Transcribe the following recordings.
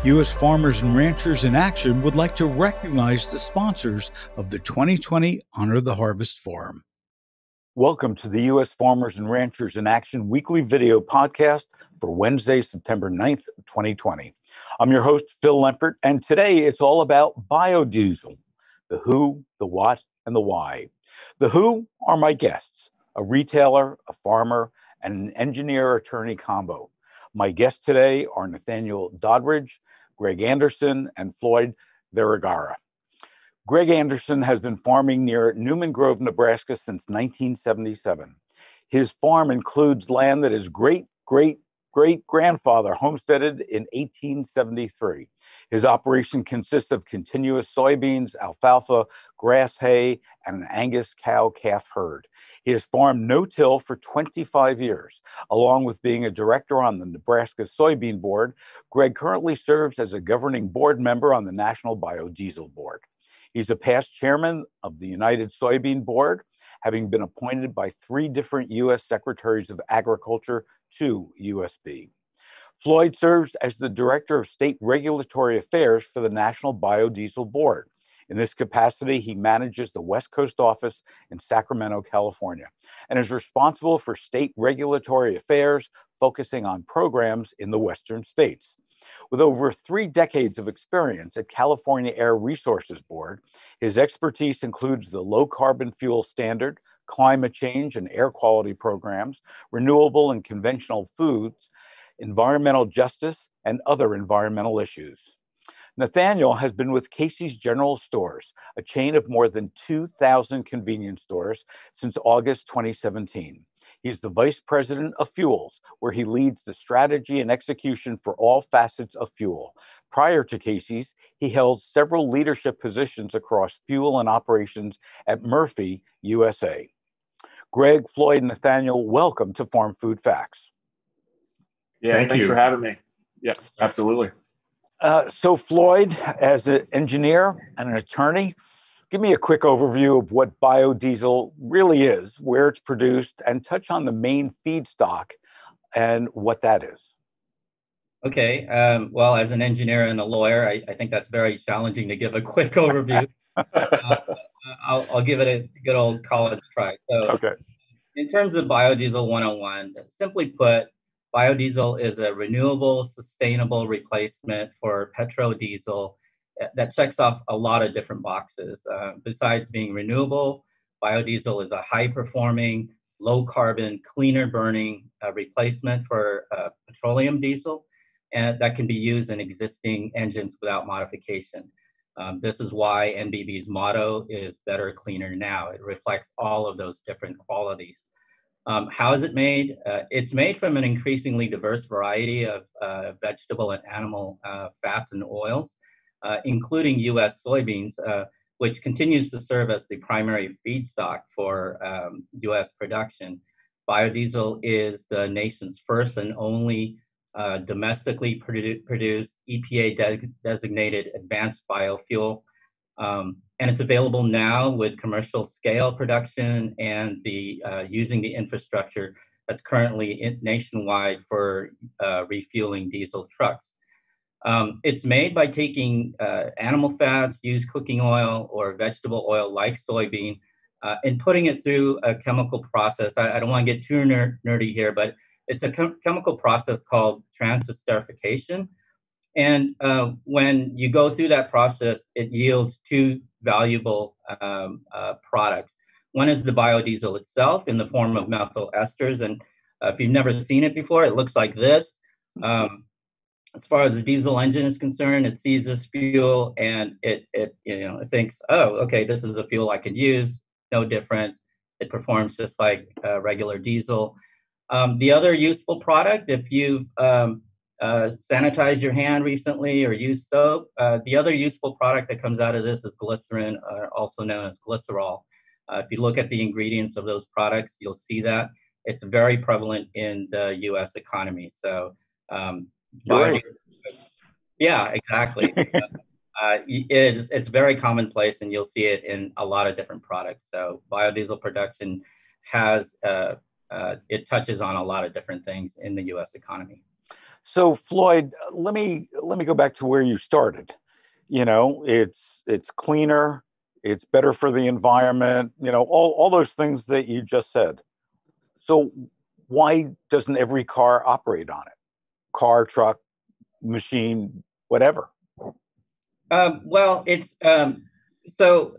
U.S. Farmers and Ranchers in Action would like to recognize the sponsors of the 2020 Honor the Harvest Forum. Welcome to the U.S. Farmers and Ranchers in Action weekly video podcast for Wednesday, September 9th, 2020. I'm your host, Phil Lempert, and today it's all about biodiesel, the who, the what, and the why. The who are my guests, a retailer, a farmer, and an engineer-attorney combo. My guests today are Nathaniel Doddridge, Greg Anderson, and Floyd Vergara. Greg Anderson has been farming near Newman Grove, Nebraska since 1977. His farm includes land that his great-great-great-grandfather homesteaded in 1873. His operation consists of continuous soybeans, alfalfa, grass hay, and an Angus cow-calf herd. He has farmed no-till for 25 years. Along with being a director on the Nebraska Soybean Board, Greg currently serves as a governing board member on the National Biodiesel Board. He's a past chairman of the United Soybean Board, having been appointed by 3 different U.S. Secretaries of Agriculture to USB. Floyd serves as the Director of State Regulatory Affairs for the National Biodiesel Board. In this capacity, he manages the West Coast office in Sacramento, California, and is responsible for state regulatory affairs, focusing on programs in the Western states. With over 3 decades of experience at California Air Resources Board, his expertise includes the low carbon fuel standard, climate change and air quality programs, renewable and conventional foods, environmental justice, and other environmental issues. Nathaniel has been with Casey's General Stores, a chain of more than 2,000 convenience stores, since August 2017. He's the Vice President of Fuels, where he leads the strategy and execution for all facets of fuel. Prior to Casey's, he held several leadership positions across fuel and operations at Murphy, USA. Greg, Floyd, and Nathaniel, welcome to Farm Food Facts. Yeah, thanks for having me. Yeah, absolutely. So Floyd, as an engineer and an attorney, give me a quick overview of what biodiesel really is, where it's produced, and touch on the main feedstock and what that is. Okay. Well, as an engineer and a lawyer, I think that's very challenging to give a quick overview. I'll give it a good old college try. So, okay. In terms of Biodiesel 101, simply put, biodiesel is a renewable, sustainable replacement for petrodiesel that checks off a lot of different boxes. Besides being renewable, biodiesel is a high-performing, low-carbon, cleaner-burning replacement for petroleum diesel, and that can be used in existing engines without modification. This is why NBB's motto is better, cleaner now. It reflects all of those different qualities. How is it made? It's made from an increasingly diverse variety of vegetable and animal fats and oils, including U.S. soybeans, which continues to serve as the primary feedstock for U.S. production. Biodiesel is the nation's first and only domestically produced EPA-designated advanced biofuel. And it's available now with commercial scale production and using the infrastructure that's currently nationwide for refueling diesel trucks. It's made by taking animal fats, used cooking oil, or vegetable oil like soybean, and putting it through a chemical process. I don't want to get too nerdy here, but it's a chemical process called transesterification. And when you go through that process, it yields 2 valuable products. One is the biodiesel itself in the form of methyl esters. And if you've never seen it before, it looks like this. As far as the diesel engine is concerned, it sees this fuel and it thinks, oh, okay, this is a fuel I could use. No different. It performs just like regular diesel. The other useful product, if you've sanitized your hand recently or used soap, the other useful product that comes out of this is glycerin, also known as glycerol. If you look at the ingredients of those products, you'll see that it's very prevalent in the U.S. economy. So, yeah, exactly. It's very commonplace, and you'll see it in a lot of different products. So, biodiesel production has it touches on a lot of different things in the U.S. economy. So Floyd, let me go back to where you started. It's cleaner, it's better for the environment, all those things that you just said. So why doesn't every car operate on it? Car, truck, machine, whatever. Well, it's so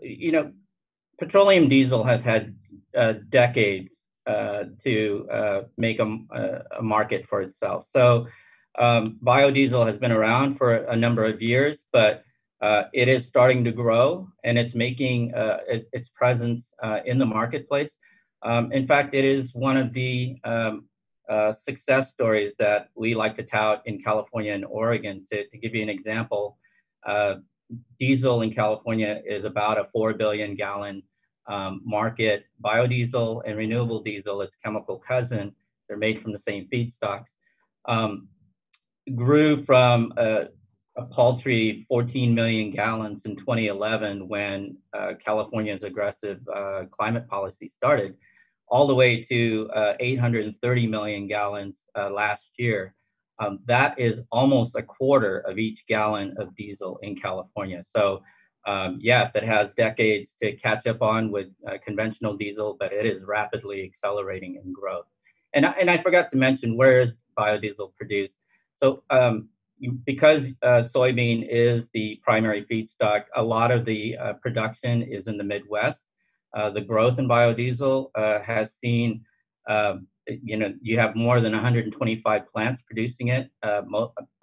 petroleum diesel has had decades to make a market for itself. So biodiesel has been around for a number of years, but it is starting to grow, and it's making its presence in the marketplace. In fact, it is one of the success stories that we like to tout in California and Oregon. To give you an example, diesel in California is about a 4 billion gallon market. Biodiesel and renewable diesel, its chemical cousin, they're made from the same feedstocks, grew from a paltry 14 million gallons in 2011 when California's aggressive climate policy started, all the way to 830 million gallons last year. That is almost a quarter of each gallon of diesel in California. So yes, it has decades to catch up on with conventional diesel, but it is rapidly accelerating in growth. And I forgot to mention, where is biodiesel produced? So because soybean is the primary feedstock, a lot of the production is in the Midwest. The growth in biodiesel has seen, you have more than 125 plants producing it. A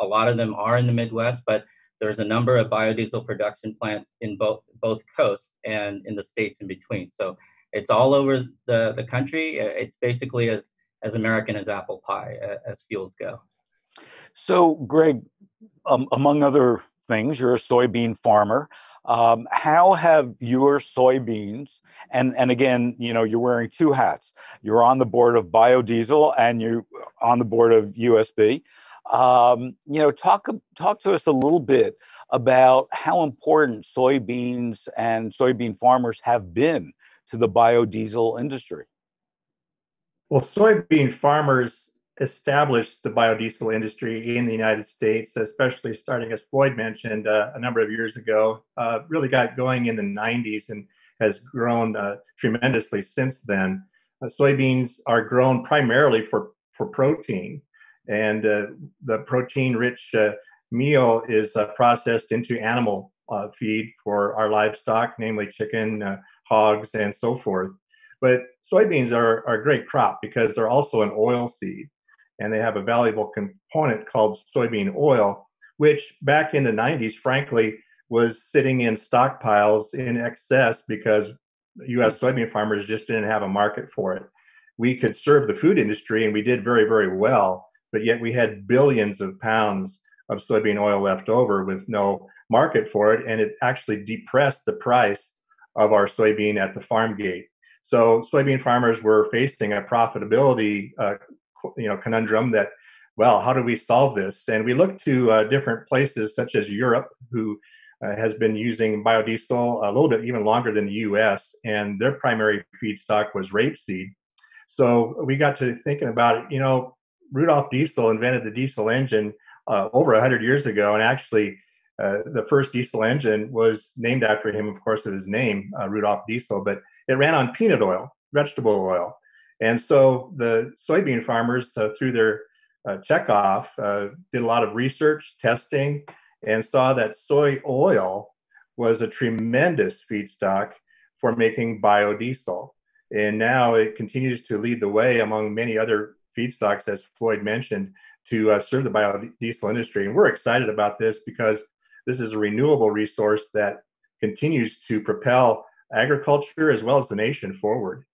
lot of them are in the Midwest, but there's a number of biodiesel production plants in both coasts and in the states in between. So it's all over the country. It's basically as American as apple pie as fuels go. So, Greg, among other things, you're a soybean farmer. How have your soybeans, and again, you're wearing two hats. You're on the board of biodiesel and you're on the board of USB. Talk to us a little bit about how important soybeans and soybean farmers have been to the biodiesel industry. Well, soybean farmers established the biodiesel industry in the United States, especially starting, as Floyd mentioned, a number of years ago. Really got going in the 90s and has grown tremendously since then. Soybeans are grown primarily for protein, and the protein-rich meal is processed into animal feed for our livestock, namely chicken, hogs, and so forth. But soybeans are a great crop because they're also an oil seed, and they have a valuable component called soybean oil, which back in the 90s, frankly, was sitting in stockpiles in excess because U.S. soybean farmers just didn't have a market for it. We could serve the food industry, and we did very, very well, but yet we had billions of pounds of soybean oil left over with no market for it, and it actually depressed the price of our soybean at the farm gate. So soybean farmers were facing a profitability conundrum that, well, how do we solve this? And we looked to different places such as Europe, who has been using biodiesel a little bit even longer than the US, and their primary feedstock was rapeseed. So we got to thinking about it. Rudolf Diesel invented the diesel engine over 100 years ago, and actually the first diesel engine was named after him, of course, of his name, Rudolf Diesel, but it ran on peanut oil, vegetable oil. And so the soybean farmers, through their checkoff, did a lot of research, testing, and saw that soy oil was a tremendous feedstock for making biodiesel. And now it continues to lead the way among many other feedstocks, as Floyd mentioned, to serve the biodiesel industry. And we're excited about this because this is a renewable resource that continues to propel agriculture as well as the nation forward.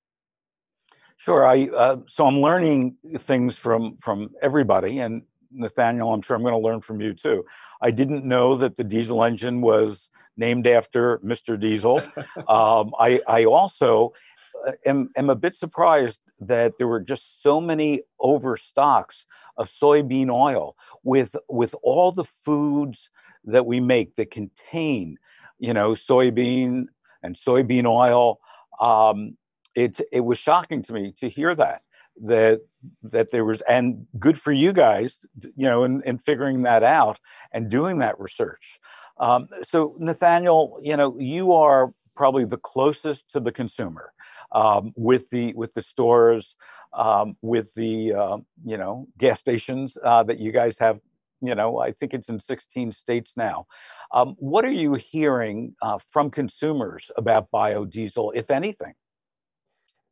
Sure. So I'm learning things from everybody, and Nathaniel, I'm sure I'm going to learn from you too. I didn't know that the diesel engine was named after Mr. Diesel. I also am a bit surprised that there were just so many overstocks of soybean oil with all the foods that we make that contain, soybean and soybean oil. It was shocking to me to hear that. that there was, and good for you guys, in figuring that out and doing that research. So Nathaniel, you are probably the closest to the consumer, with the stores, with the gas stations that you guys have. I think it's in 16 states now. What are you hearing from consumers about biodiesel, if anything?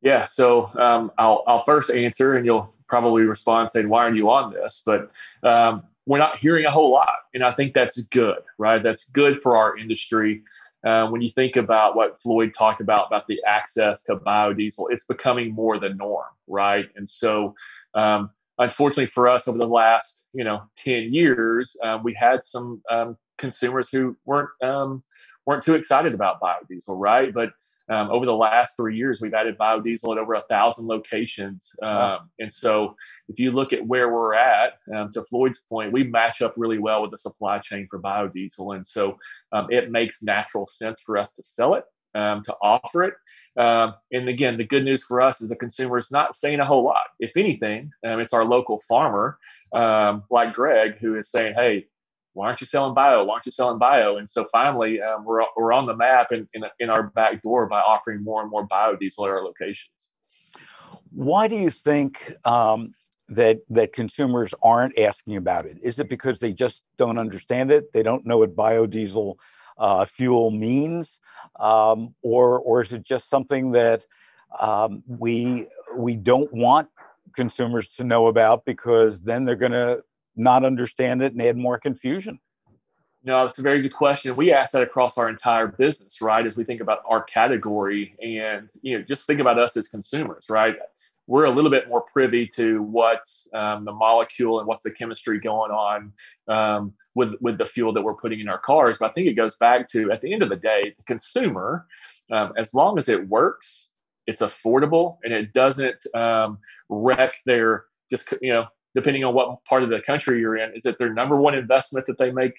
Yeah, so I'll first answer, and you'll probably respond saying, "Why are you on this?" But we're not hearing a whole lot, and I think that's good, right? That's good for our industry. When you think about what Floyd talked about the access to biodiesel, it's becoming more the norm, right? And so, unfortunately for us, over the last 10 years, we had some consumers who weren't too excited about biodiesel, right? But over the last 3 years, we've added biodiesel at over 1,000 locations. And so if you look at where we're at, to Floyd's point, we match up really well with the supply chain for biodiesel. And so it makes natural sense for us to sell it, to offer it. And again, the good news for us is the consumer is not saying a whole lot. If anything, it's our local farmer, like Greg, who is saying, "Hey, why aren't you selling bio? Why aren't you selling bio?" And so finally, we're on the map in our back door by offering more and more biodiesel at our locations. Why do you think that consumers aren't asking about it? Is it because they just don't understand it? They don't know what biodiesel fuel means, or is it just something that we don't want consumers to know about because then they're going to not understand it and add more confusion? No, that's a very good question. We ask that across our entire business, right? As we think about our category, and just think about us as consumers, right? We're a little bit more privy to what's the molecule and what's the chemistry going on with the fuel that we're putting in our cars. But I think it goes back to, at the end of the day, the consumer, as long as it works, it's affordable, and it doesn't wreck their depending on what part of the country you're in, is that their number one investment that they make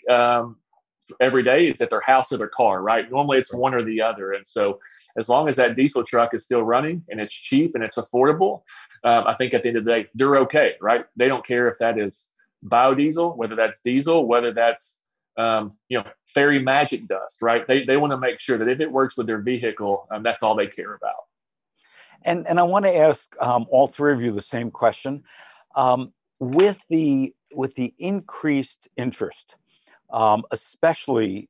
every day is at their house or their car, right? Normally it's one or the other. And so as long as that diesel truck is still running and it's cheap and it's affordable, I think at the end of the day, they're okay, right? They don't care if that is biodiesel, whether that's diesel, whether that's, fairy magic dust, right? They want to make sure that if it works with their vehicle, that's all they care about. And I want to ask all three of you the same question. With the increased interest, especially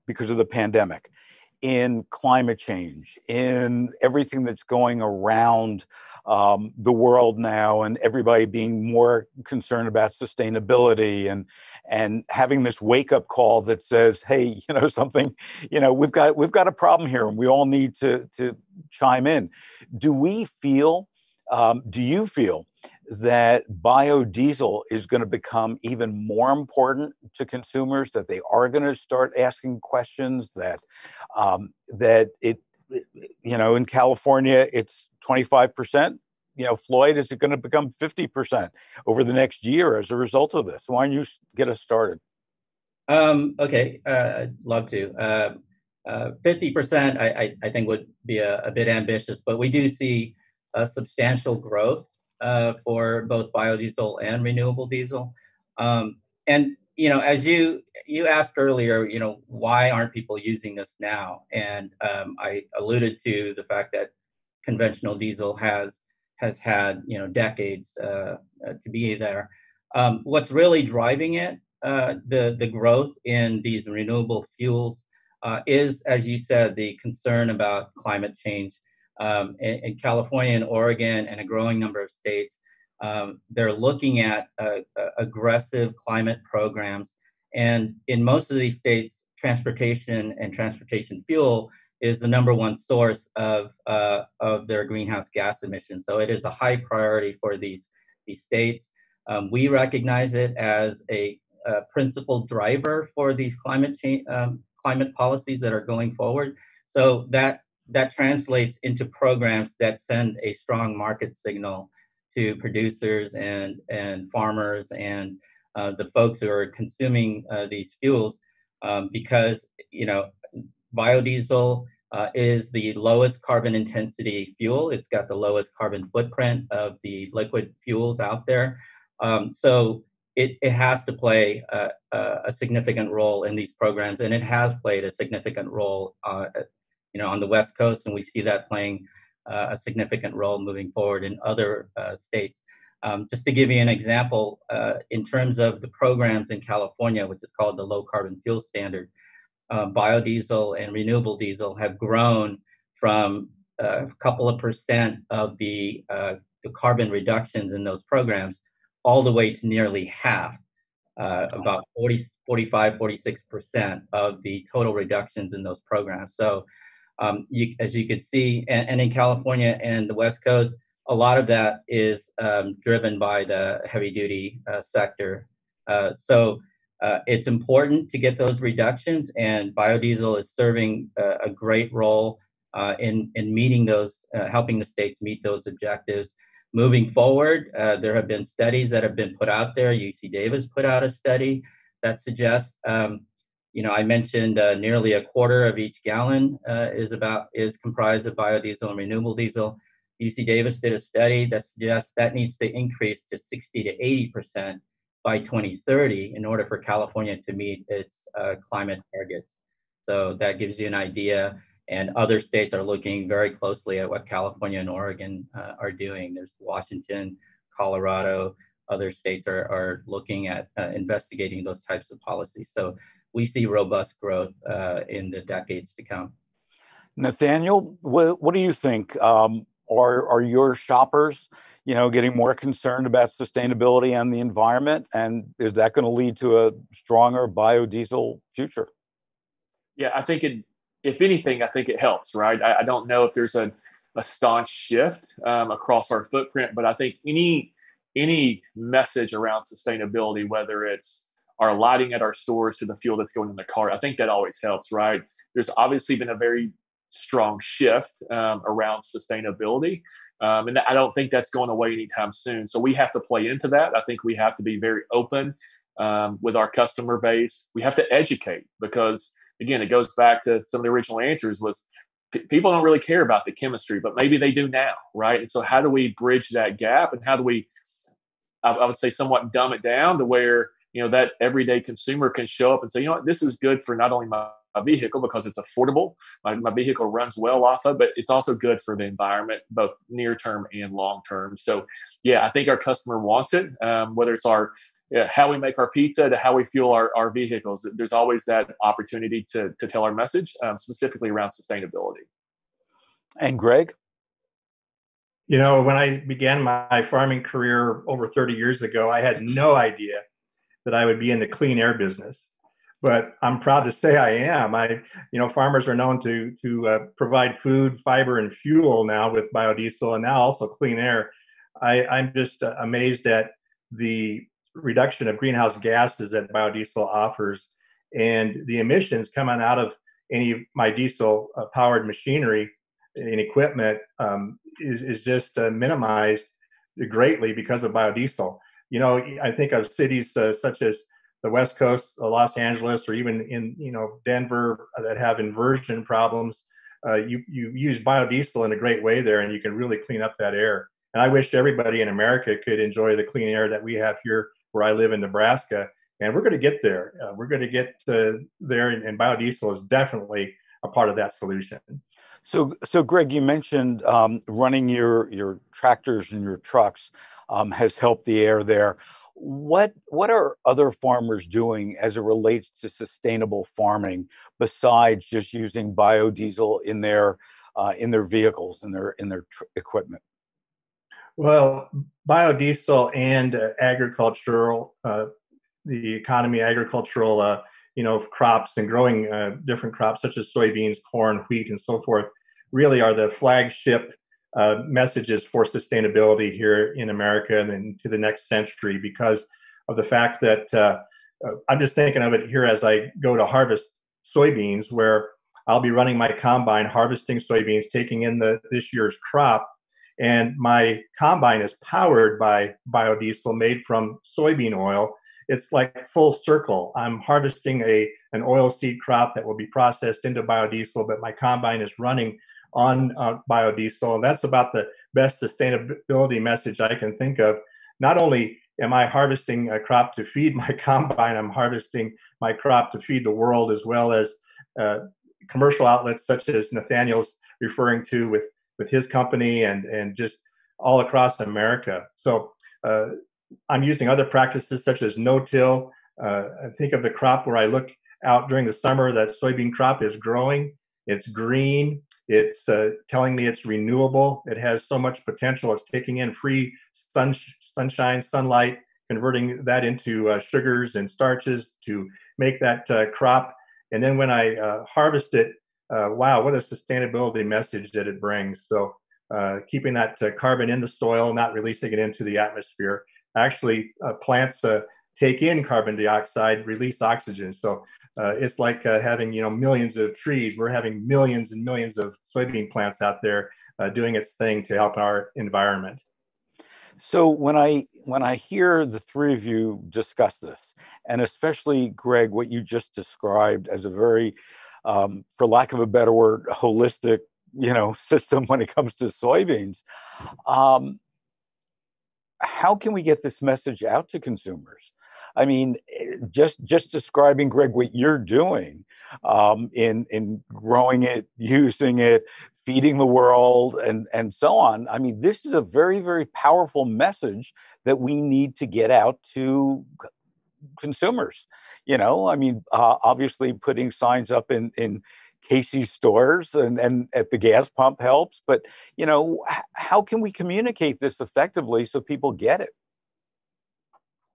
because of the pandemic, in climate change, in everything that's going around the world now, and everybody being more concerned about sustainability, and having this wake-up call that says, "Hey, something, we've got a problem here, and we all need to chime in." Do you feel that biodiesel is going to become even more important to consumers, that they are going to start asking questions, that it, in California, it's 25%, Floyd, is it going to become 50% over the next year as a result of this? Why don't you get us started? Okay, I'd love to. 50%, I think would be a bit ambitious, but we do see a substantial growth for both biodiesel and renewable diesel. And, as you asked earlier, why aren't people using this now? And I alluded to the fact that conventional diesel has had, decades to be there. What's really driving it, the growth in these renewable fuels, is, as you said, the concern about climate change. In California and Oregon and a growing number of states, they're looking at aggressive climate programs. And in most of these states, transportation and transportation fuel is the number one source of their greenhouse gas emissions. So it is a high priority for these states. We recognize it as a principal driver for these climate policies that are going forward. So that translates into programs that send a strong market signal to producers and farmers and the folks who are consuming these fuels, because biodiesel is the lowest carbon intensity fuel. It's got the lowest carbon footprint of the liquid fuels out there. So it has to play a significant role in these programs, and it has played a significant role, on the West Coast, and we see that playing a significant role moving forward in other states. Just to give you an example, in terms of the programs in California, which is called the Low Carbon Fuel Standard, biodiesel and renewable diesel have grown from a couple of percent of the carbon reductions in those programs all the way to nearly half, about 40, 45, 46% of the total reductions in those programs. So as you can see, and in California and the West Coast, a lot of that is driven by the heavy duty sector. So it's important to get those reductions, and biodiesel is serving a great role in meeting those, helping the states meet those objectives. Moving forward, there have been studies that have been put out there. UC Davis put out a study that suggests, I mentioned nearly a quarter of each gallon is comprised of biodiesel and renewable diesel. UC Davis did a study that suggests that needs to increase to 60 to 80% by 2030 in order for California to meet its climate targets. So that gives you an idea. And other states are looking very closely at what California and Oregon are doing. There's Washington, Colorado, other states are looking at investigating those types of policies. So we see robust growth in the decades to come. Nathaniel, what do you think? Are your shoppers, getting more concerned about sustainability and the environment? And is that going to lead to a stronger biodiesel future? Yeah, I think if anything, I think it helps, right? I don't know if there's a staunch shift across our footprint, but I think any message around sustainability, whether it's our lighting at our stores to the fuel that's going in the car, I think that always helps, right? There's obviously been a very strong shift around sustainability, and I don't think that's going away anytime soon. So we have to play into that. I think we have to be very open with our customer base. We have to educate, because again, it goes back to some of the original answers was people don't really care about the chemistry, but maybe they do now, right? And so how do we bridge that gap, and how do we, I would say, somewhat dumb it down to where, that everyday consumer can show up and say, this is good for not only my vehicle because it's affordable, my vehicle runs well off of, but it's also good for the environment, both near term and long term. So yeah, I think our customer wants it, whether it's how we make our pizza to how we fuel our vehicles. There's always that opportunity to tell our message, specifically around sustainability. And Greg? When I began my farming career over 30 years ago, I had no idea that I would be in the clean air business. But I'm proud to say I am. Farmers are known to provide food, fiber, and fuel now with biodiesel, and now also clean air. I'm just amazed at the reduction of greenhouse gases that biodiesel offers, and the emissions coming out of any of my diesel powered machinery and equipment is just minimized greatly because of biodiesel. I think of cities such as the West Coast, Los Angeles, or even in Denver that have inversion problems. You use biodiesel in a great way there, and you can really clean up that air. And I wish everybody in America could enjoy the clean air that we have here where I live in Nebraska. And we're going to get there. We're going to get there, and biodiesel is definitely a part of that solution. So Greg, you mentioned running your tractors and your trucks has helped the air there. What are other farmers doing as it relates to sustainable farming besides just using biodiesel in their vehicles and in their equipment? Well, biodiesel and agricultural, the economy, agricultural, crops and growing different crops such as soybeans, corn, wheat, and so forth, really are the flagship messages for sustainability here in America and into the next century, because of the fact that I'm just thinking of it here as I go to harvest soybeans, where I'll be running my combine, harvesting soybeans, taking in this year's crop. And my combine is powered by biodiesel made from soybean oil. it's like full circle. I'm harvesting an oilseed crop that will be processed into biodiesel, but my combine is running on biodiesel. And that's about the best sustainability message I can think of. Not only am I harvesting a crop to feed my combine, I'm harvesting my crop to feed the world, as well as commercial outlets such as Nathaniel's referring to with his company, and just all across America. So I'm using other practices such as no-till. I think of the crop where I look out during the summer, that soybean crop is growing. It's green. It's telling me it's renewable. It has so much potential. It's taking in free sunshine, sunlight, converting that into sugars and starches to make that crop. And then when I harvest it, wow, what a sustainability message that it brings. So keeping that carbon in the soil, not releasing it into the atmosphere. Actually, plants take in carbon dioxide, release oxygen. So it's like having, millions of trees. We're having millions and millions of soybean plants out there doing its thing to help our environment. So when I hear the three of you discuss this, and especially Greg, what you just described as a very, for lack of a better word, holistic, system when it comes to soybeans, how can we get this message out to consumers? I mean, just describing, Greg, what you're doing in growing it, using it, feeding the world, and so on. I mean, this is a very, very powerful message that we need to get out to consumers. I mean, obviously putting signs up in Casey's stores and at the gas pump helps, but how can we communicate this effectively so people get it?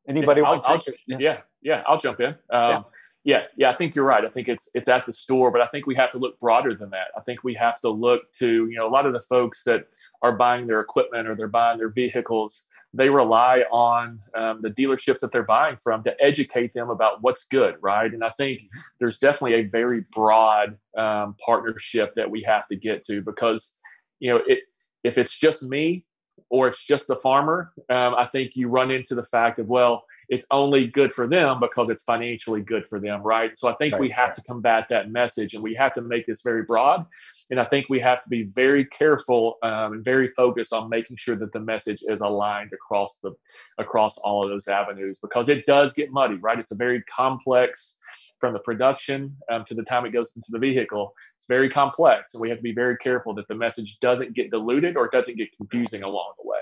Anybody want to take it? Yeah, I'll jump in. I think you're right. I think it's at the store, but I think we have to look broader than that. I think we have to look to, a lot of the folks that are buying their equipment or they're buying their vehicles, they rely on the dealerships that they're buying from to educate them about what's good, right? And I think there's definitely a very broad partnership that we have to get to, because, if it's just me or it's just the farmer, I think you run into the fact of, well, it's only good for them because it's financially good for them, right? So I think we have to combat that message, and we have to make this very broad. And I think we have to be very careful and very focused on making sure that the message is aligned across all of those avenues, because it does get muddy, right? It's a very complex, from the production to the time it goes into the vehicle. It's very complex, and we have to be very careful that the message doesn't get diluted or doesn't get confusing along the way.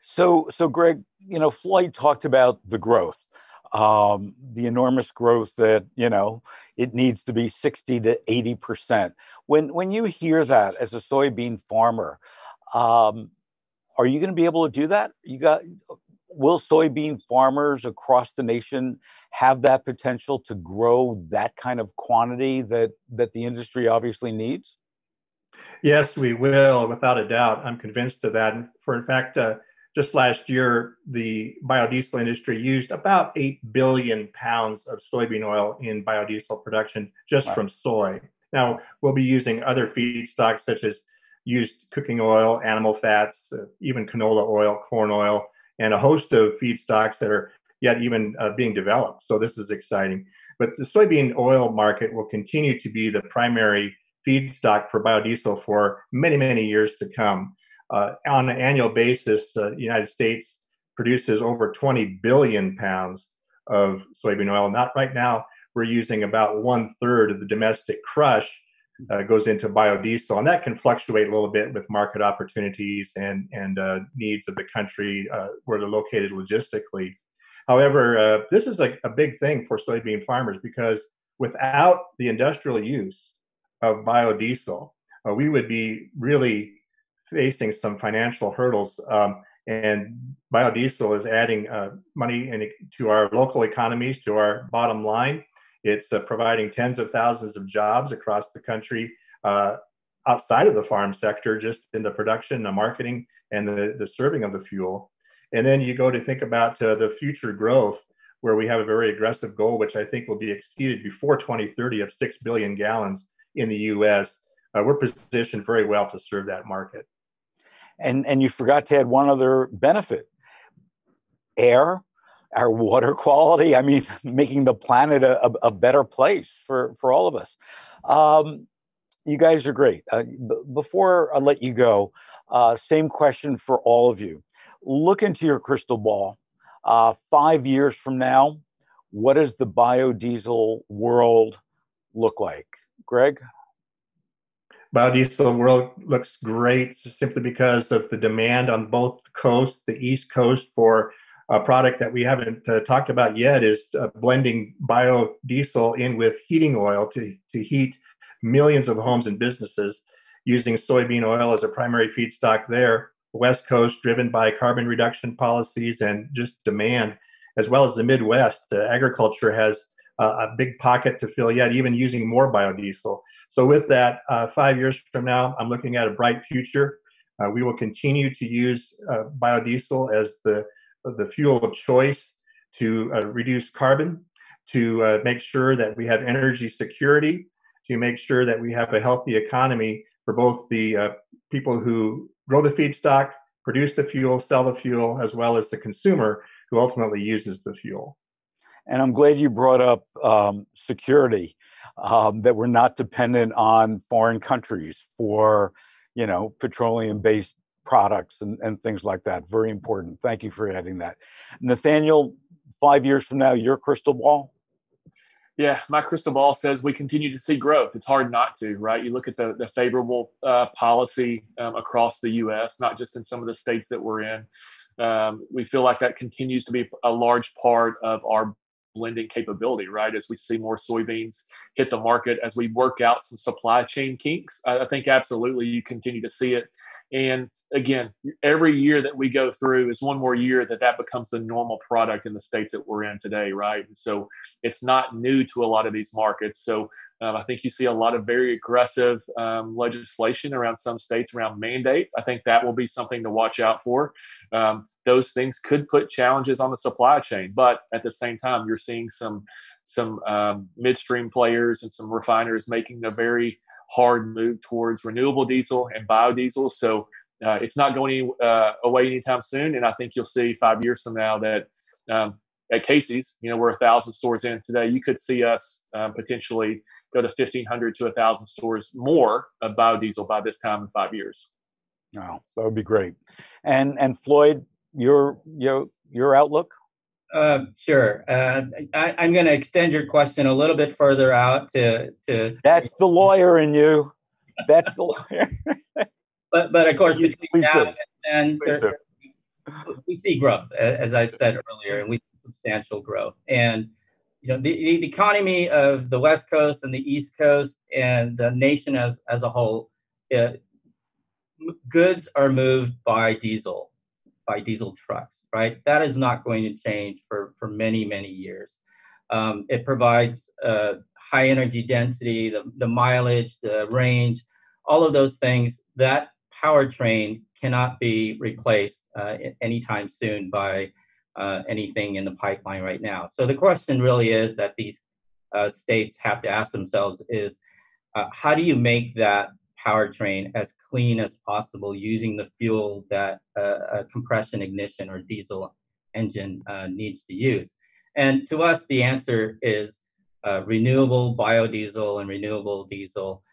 So Greg, Floyd talked about the growth, the enormous growth that, it needs to be 60 to 80%. When you hear that as a soybean farmer, are you going to be able to do that? Will soybean farmers across the nation have that potential to grow that kind of quantity that the industry obviously needs? Yes, we will, without a doubt. I'm convinced of that. In fact, just last year, the biodiesel industry used about 8 billion pounds of soybean oil in biodiesel production just from soy. Now, we'll be using other feedstocks such as used cooking oil, animal fats, even canola oil, corn oil, and a host of feedstocks that are yet even being developed. So this is exciting. But the soybean oil market will continue to be the primary feedstock for biodiesel for many, many years to come. On an annual basis, the United States produces over 20 billion pounds of soybean oil. Not right now, we're using about 1/3 of the domestic crush goes into biodiesel, and that can fluctuate a little bit with market opportunities and needs of the country where they're located logistically. However, this is a big thing for soybean farmers, because without the industrial use of biodiesel, we would be really facing some financial hurdles, and biodiesel is adding money to our local economies, to our bottom line. It's providing tens of thousands of jobs across the country outside of the farm sector, just in the production, the marketing, and the serving of the fuel. And then you go to think about the future growth, where we have a very aggressive goal, which I think will be exceeded before 2030, of 6 billion gallons in the U.S. We're positioned very well to serve that market. And you forgot to add one other benefit: air, our water quality. I mean, making the planet a better place for all of us. You guys are great. Before I let you go, same question for all of you. Look into your crystal ball. 5 years from now, what does the biodiesel world look like? Greg? Biodiesel world looks great simply because of the demand on both coasts. The East Coast for a product that we haven't talked about yet is blending biodiesel in with heating oil to heat millions of homes and businesses using soybean oil as a primary feedstock there. The West Coast, driven by carbon reduction policies and just demand, as well as the Midwest, agriculture has a big pocket to fill yet, even using more biodiesel. So with that, 5 years from now, I'm looking at a bright future. We will continue to use biodiesel as the fuel of choice to reduce carbon, to make sure that we have energy security, to make sure that we have a healthy economy for both the people who grow the feedstock, produce the fuel, sell the fuel, as well as the consumer who ultimately uses the fuel. And I'm glad you brought up security, that we're not dependent on foreign countries for, petroleum-based products and things like that. Very important. Thank you for adding that. Nathaniel, 5 years from now, your crystal ball? Yeah, my crystal ball says we continue to see growth. It's hard not to, right? You look at the favorable policy across the U.S., not just in some of the states that we're in. We feel like that continues to be a large part of our blending capability, right? As we see more soybeans hit the market, as we work out some supply chain kinks, I think absolutely you continue to see it. And again, every year that we go through is one more year that becomes the normal product in the states that we're in today, right? And so it's not new to a lot of these markets. So I think you see a lot of very aggressive legislation around some states around mandates. I think that will be something to watch out for. Those things could put challenges on the supply chain, but at the same time, you're seeing some midstream players and some refiners making a very hard move towards renewable diesel and biodiesel. So it's not going away anytime soon. And I think you'll see 5 years from now that at Casey's, we're 1,000 stores in today. You could see us potentially go to 1,500 to 1,000 stores more of biodiesel by this time in 5 years. Oh, that would be great. And Floyd, your outlook? Sure. I'm going to extend your question a little bit further out to. That's the lawyer in you. That's the lawyer. But of course, between now and we see growth, as I've said earlier, and we see substantial growth. And the economy of the West Coast and the East Coast and the nation as a whole, goods are moved by diesel trucks, right? That is not going to change for many, many years. It provides high energy density, the mileage, the range, all of those things. That powertrain cannot be replaced anytime soon by anything in the pipeline right now. So the question really is that these states have to ask themselves is, how do you make that powertrain as clean as possible using the fuel that a compression ignition or diesel engine needs to use? And to us, the answer is renewable biodiesel and renewable diesel.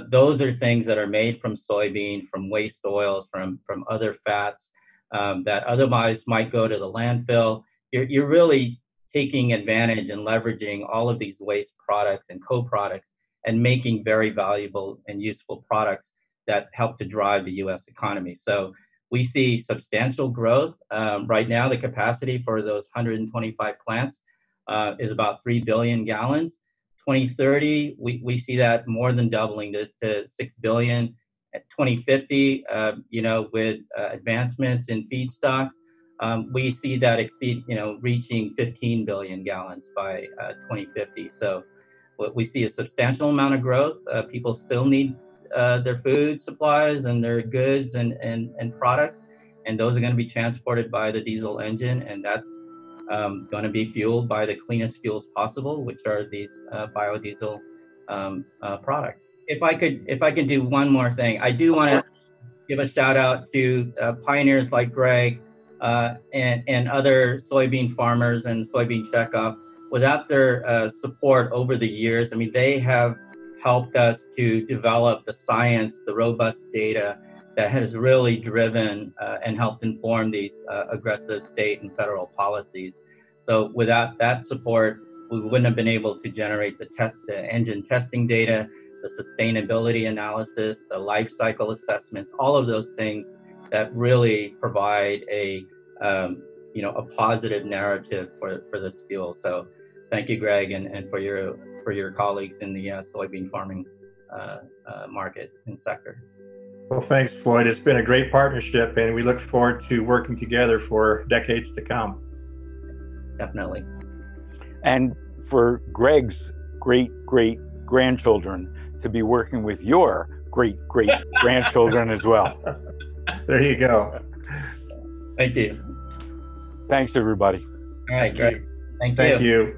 Those are things that are made from soybean, from waste oils, from other fats that otherwise might go to the landfill. You're really taking advantage and leveraging all of these waste products and co-products and making very valuable and useful products that help to drive the U.S. economy. So we see substantial growth. Right now, the capacity for those 125 plants is about 3 billion gallons. 2030, we see that more than doubling to 6 billion. At 2050, with advancements in feedstocks, we see that exceed, reaching 15 billion gallons by 2050. So we see a substantial amount of growth. People still need their food supplies and their goods and products, and those are going to be transported by the diesel engine, and that's going to be fueled by the cleanest fuels possible, which are these biodiesel products. If I could do one more thing, I do want to give a shout out to pioneers like Greg, and other soybean farmers and soybean checkoff. Without their support over the years, I mean, they have helped us to develop the science, the robust data that has really driven and helped inform these aggressive state and federal policies. So without that support, we wouldn't have been able to generate the engine testing data, the sustainability analysis, the life cycle assessments, all of those things that really provide a positive narrative for this fuel. So thank you, Greg, and for your colleagues in the soybean farming market and sector. Well, thanks, Floyd. It's been a great partnership, and we look forward to working together for decades to come. Definitely. And for Greg's great-great-grandchildren to be working with your great-great-grandchildren as well. There you go. Thank you. Thanks, everybody. All right, Greg. Thank you.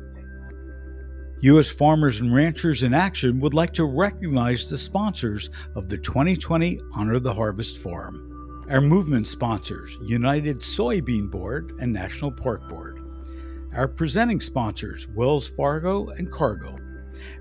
U.S. Farmers and Ranchers in Action would like to recognize the sponsors of the 2020 Honor the Harvest Forum. Our movement sponsors, United Soybean Board and National Pork Board. Our presenting sponsors, Wells Fargo and Cargill.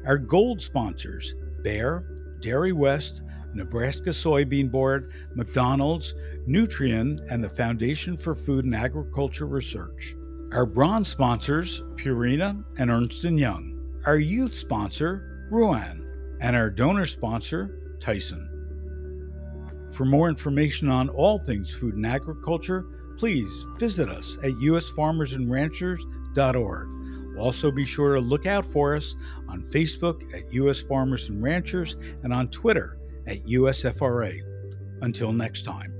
Our gold sponsors, Bayer, Dairy West, Nebraska Soybean Board, McDonald's, Nutrien, and the Foundation for Food and Agriculture Research. Our bronze sponsors, Purina and Ernst & Young. Our youth sponsor, Ruan, and our donor sponsor, Tyson. For more information on all things food and agriculture, please visit us at usfarmersandranchers.org. Also be sure to look out for us on Facebook at US Farmers and Ranchers and on Twitter at USFRA. Until next time.